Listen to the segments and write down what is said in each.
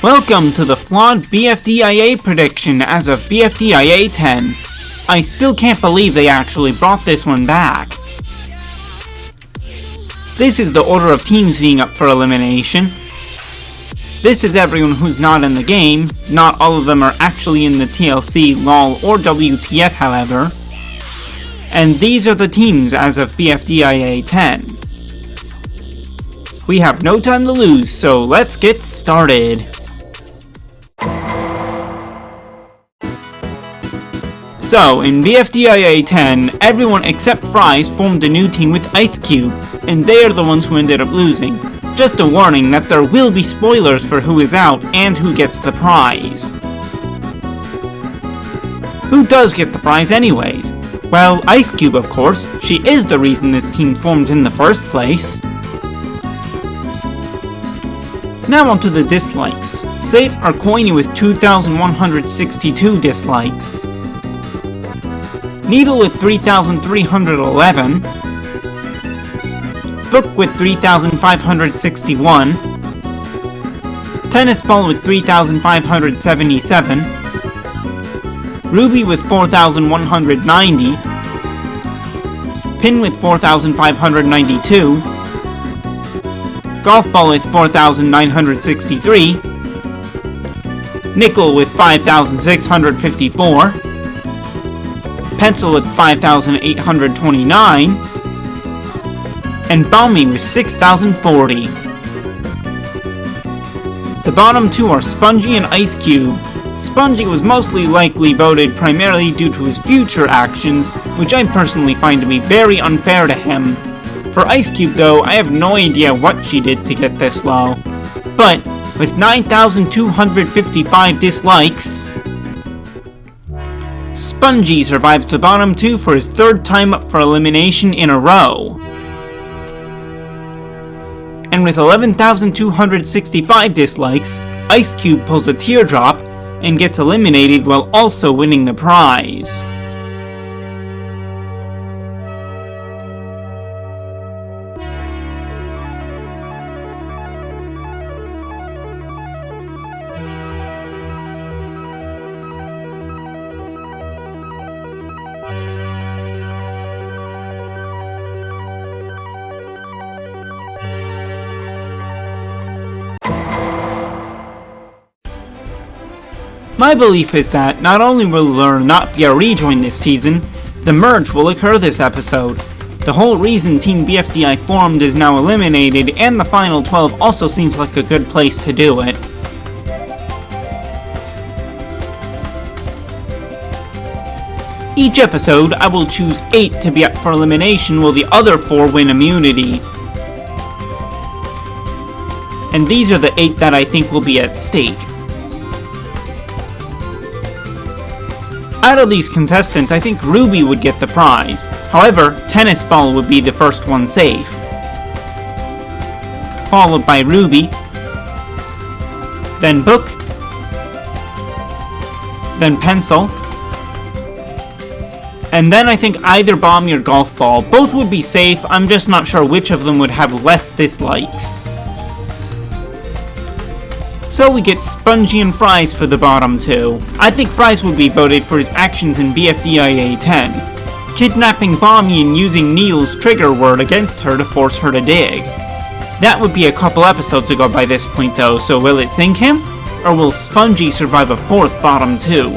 Welcome to the Flawed BFDIA prediction as of BFDIA 10. I still can't believe they actually brought this one back. This is the order of teams being up for elimination. This is everyone who's not in the game. Not all of them are actually in the TLC, LOL, or WTF, however. And these are the teams as of BFDIA 10. We have no time to lose, so let's get started. So, in BFDIA 10, everyone except Fries formed a new team with Ice Cube, and they are the ones who ended up losing. Just a warning that there will be spoilers for who is out and who gets the prize. Who does get the prize anyways? Well, Ice Cube, of course. She is the reason this team formed in the first place. Now onto the dislikes. Safe are Coiny with 2,162 dislikes. Needle with 3,311. Book with 3,561. Tennis Ball with 3,577. Ruby with 4,190. Pin with 4,592. Golf Ball with 4,963. Nickel with 5,654. Pencil with 5,829. And Balmy with 6,040. The bottom two are Spongy and Ice Cube. Spongy was mostly likely voted primarily due to his future actions, which I personally find to be very unfair to him. For Ice Cube though, I have no idea what she did to get this low. But, with 9,255 dislikes, Spongy survives the bottom two for his third time up for elimination in a row. And with 11,265 dislikes, Ice Cube pulls a teardrop and gets eliminated while also winning the prize. My belief is that not only will there not be a rejoin this season, the merge will occur this episode. The whole reason Team BFDI formed is now eliminated, and the final 12 also seems like a good place to do it. Each episode, I will choose 8 to be up for elimination while the other 4 win immunity. And these are the 8 that I think will be at stake. Out of these contestants, I think Ruby would get the prize. However, Tennis Ball would be the first one safe. Followed by Ruby. Then Book. Then Pencil. And then I think either Bomb or Golf Ball. Both would be safe, I'm just not sure which of them would have less dislikes. So we get Spongy and Fries for the bottom two. I think Fries would be voted for his actions in BFDIA 10. Kidnapping Bommy and using Neil's trigger word against her to force her to dig. That would be a couple episodes ago by this point though, so will it sink him? Or will Spongy survive a fourth bottom two?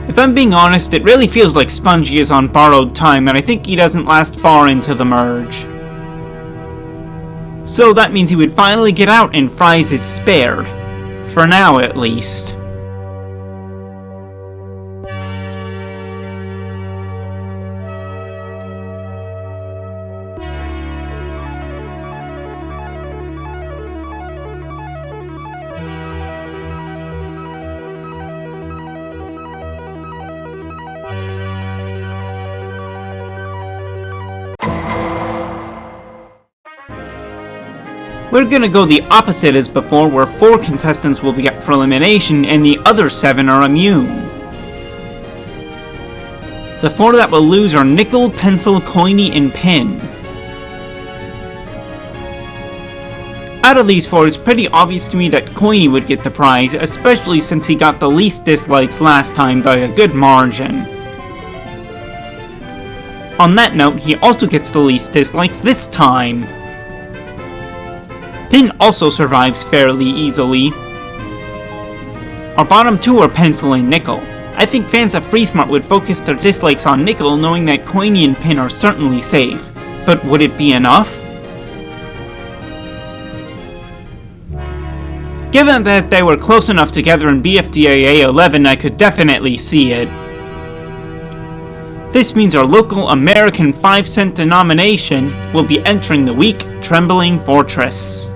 If I'm being honest, it really feels like Spongy is on borrowed time, and I think he doesn't last far into the merge. So that means he would finally get out and Fries is spared. For now, at least. We're gonna go the opposite as before, where 4 contestants will be up for elimination and the other 7 are immune. The 4 that will lose are Nickel, Pencil, Coiny, and Pin. Out of these four, it's pretty obvious to me that Coiny would get the prize, especially since he got the least dislikes last time by a good margin. On that note, he also gets the least dislikes this time. Pin also survives fairly easily. Our bottom two are Pencil and Nickel. I think fans of FreeSmart would focus their dislikes on Nickel, knowing that Coiny and Pin are certainly safe. But would it be enough? Given that they were close enough together in BFDIA 11, I could definitely see it. This means our local American 5-cent denomination will be entering the weak, trembling fortress.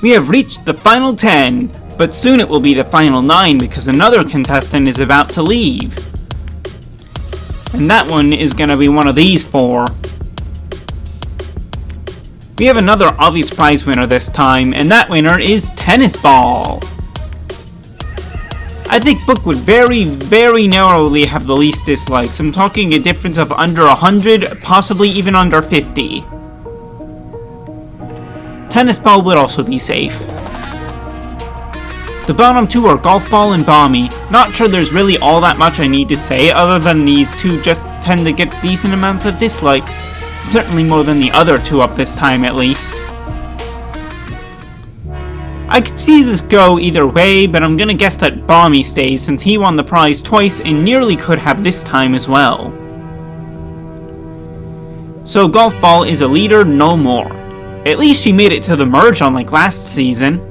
We have reached the final 10, but soon it will be the final 9 because another contestant is about to leave. And that one is gonna be one of these four. We have another obvious prize winner this time, and that winner is Tennis Ball. I think Book would very, very narrowly have the least dislikes. I'm talking a difference of under 100, possibly even under 50. Tennis Ball would also be safe. The bottom two are Golf Ball and Bommy. Not sure there's really all that much I need to say other than these two just tend to get decent amounts of dislikes. Certainly more than the other two up this time at least. I could see this go either way, but I'm gonna guess that Bommy stays since he won the prize twice and nearly could have this time as well. So Golf Ball is a leader no more. At least she made it to the merge unlike last season.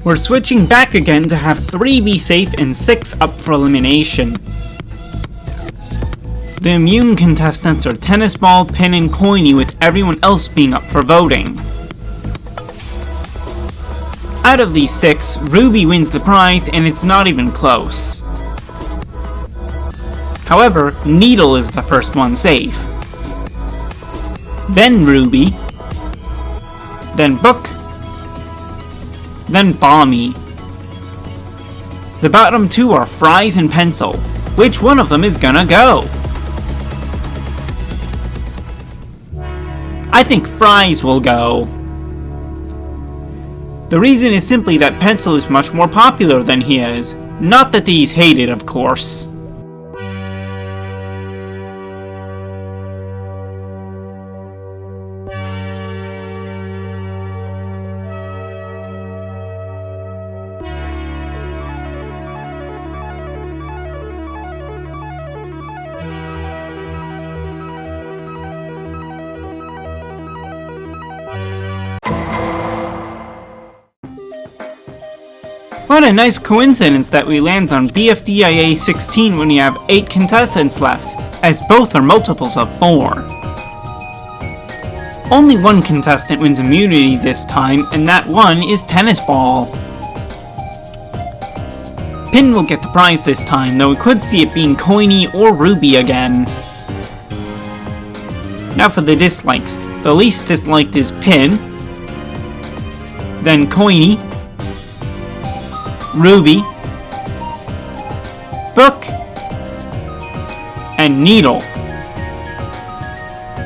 We're switching back again to have 3 be safe and 6 up for elimination. The immune contestants are Tennis Ball, Pin, and Coiny, with everyone else being up for voting. Out of these 6, Ruby wins the prize, and it's not even close. However, Needle is the first one safe. Then Ruby. Then Book. Then Bommy. The bottom two are Fries and Pencil. Which one of them is gonna go? I think Fries will go. The reason is simply that Pencil is much more popular than he is. Not that he's hated, of course. What a nice coincidence that we land on BFDIA 16 when we have 8 contestants left, as both are multiples of 4. Only one contestant wins immunity this time, and that one is Tennis Ball. Pin will get the prize this time, though we could see it being Coiny or Ruby again. Now for the dislikes. The least disliked is Pin, then Coiny, Ruby, Book, and Needle.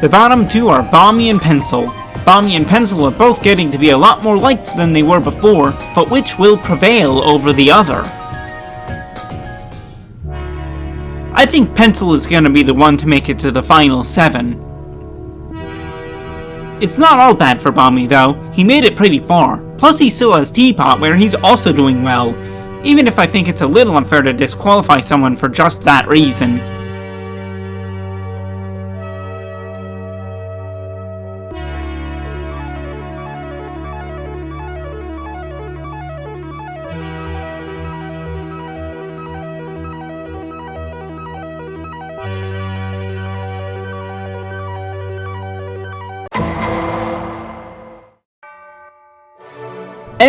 The bottom two are Bommy and Pencil. Bommy and Pencil are both getting to be a lot more liked than they were before, but which will prevail over the other? I think Pencil is going to be the one to make it to the final 7. It's not all bad for Bommy though, he made it pretty far. Plus he still has Teapot where he's also doing well, even if I think it's a little unfair to disqualify someone for just that reason.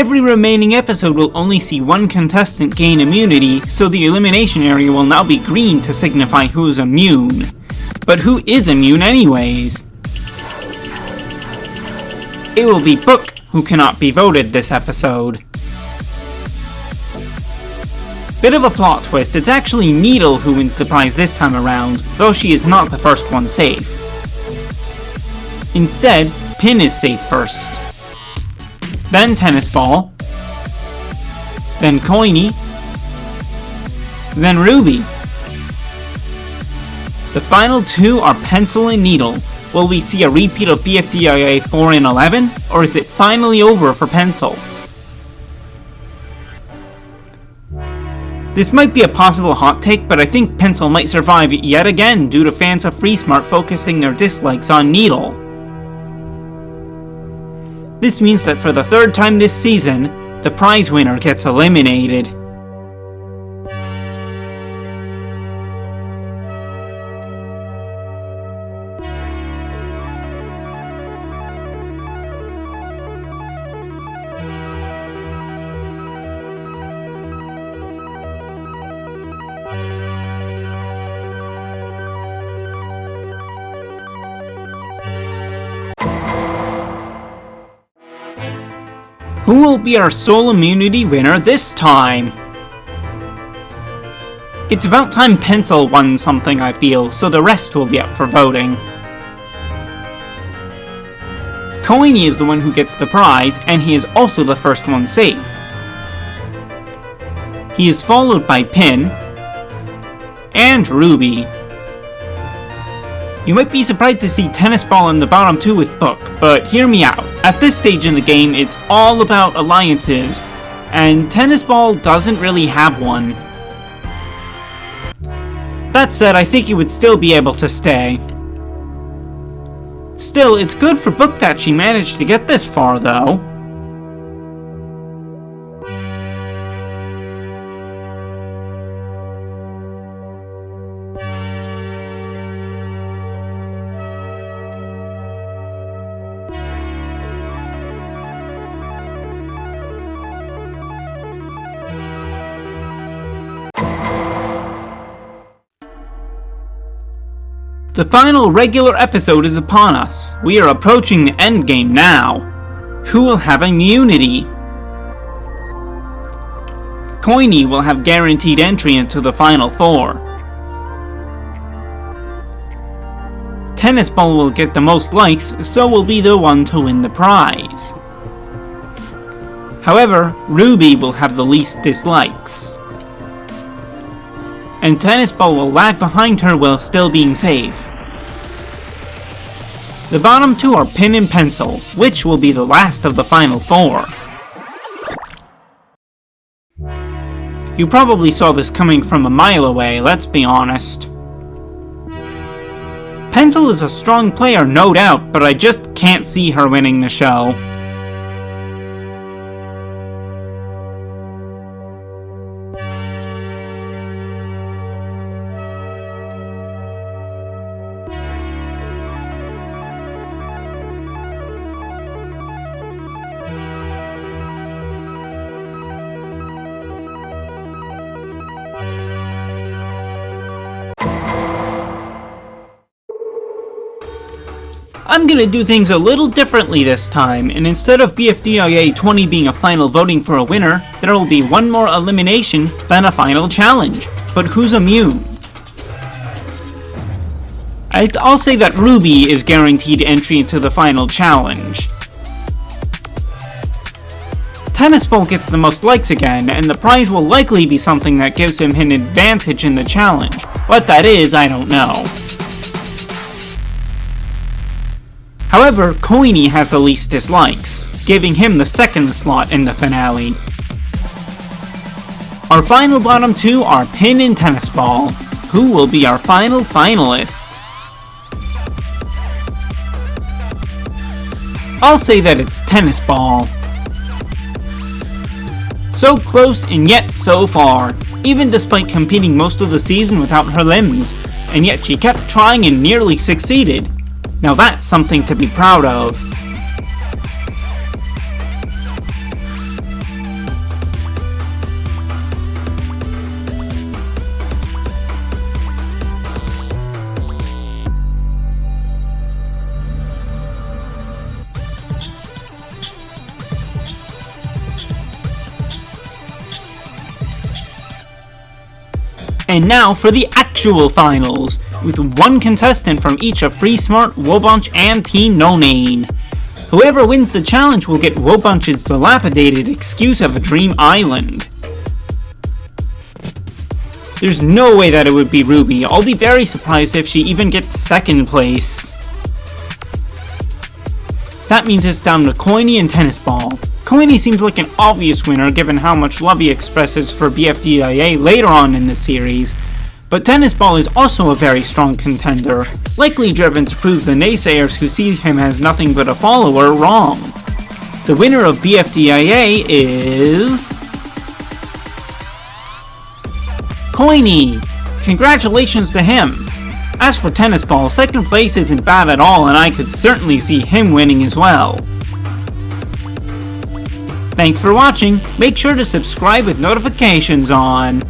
Every remaining episode will only see one contestant gain immunity, so the elimination area will now be green to signify who is immune. But who is immune anyways? It will be Book who cannot be voted this episode. Bit of a plot twist, it's actually Needle who wins the prize this time around, though she is not the first one safe. Instead, Pin is safe first. Then Tennis Ball. Then Coiny. Then Ruby. The final two are Pencil and Needle. Will we see a repeat of BFDIA 4 and 11, or is it finally over for Pencil? This might be a possible hot take, but I think Pencil might survive yet again due to fans of Free Smart focusing their dislikes on Needle. This means that for the third time this season, the prize winner gets eliminated. Who will be our sole immunity winner this time? It's about time Pencil won something, I feel, so the rest will be up for voting. Coiny is the one who gets the prize, and he is also the first one safe. He is followed by Pin and Ruby. You might be surprised to see Tennis Ball in the bottom two with Book, but hear me out. At this stage in the game, it's all about alliances, and Tennis Ball doesn't really have one. That said, I think he would still be able to stay. Still, it's good for Book that she managed to get this far, though. The final regular episode is upon us. We are approaching the endgame now. Who will have immunity? Coiny will have guaranteed entry into the final four. Tennis Ball will get the most likes, so will be the one to win the prize. However, Ruby will have the least dislikes. And Tennis Ball will lag behind her while still being safe. The bottom two are Pin and Pencil, which will be the last of the final four. You probably saw this coming from a mile away, let's be honest. Pencil is a strong player, no doubt, but I just can't see her winning the show. I'm gonna do things a little differently this time, and instead of BFDIA 20 being a final voting for a winner, there will be one more elimination, then a final challenge. But who's immune? I'll say that Ruby is guaranteed entry into the final challenge. Tennis Ball gets the most likes again, and the prize will likely be something that gives him an advantage in the challenge. What that is, I don't know. However, Coiny has the least dislikes, giving him the second slot in the finale. Our final bottom two are Pin and Tennis Ball. Who will be our final finalist? I'll say that it's Tennis Ball. So close and yet so far, even despite competing most of the season without her limbs, and yet she kept trying and nearly succeeded. Now that's something to be proud of. And now for the actual finals, with one contestant from each of Free Smart, Wobunch, and Team No Name. Whoever wins the challenge will get Wobunch's dilapidated excuse of a dream island. There's no way that it would be Ruby. I'll be very surprised if she even gets second place. That means it's down to Coiny and Tennis Ball. Coiny seems like an obvious winner given how much love he expresses for BFDIA later on in the series, but Tennis Ball is also a very strong contender, likely driven to prove the naysayers who see him as nothing but a follower wrong. The winner of BFDIA is... Coiny! Congratulations to him! As for Tennis Ball, second place isn't bad at all, and I could certainly see him winning as well. Thanks for watching, make sure to subscribe with notifications on.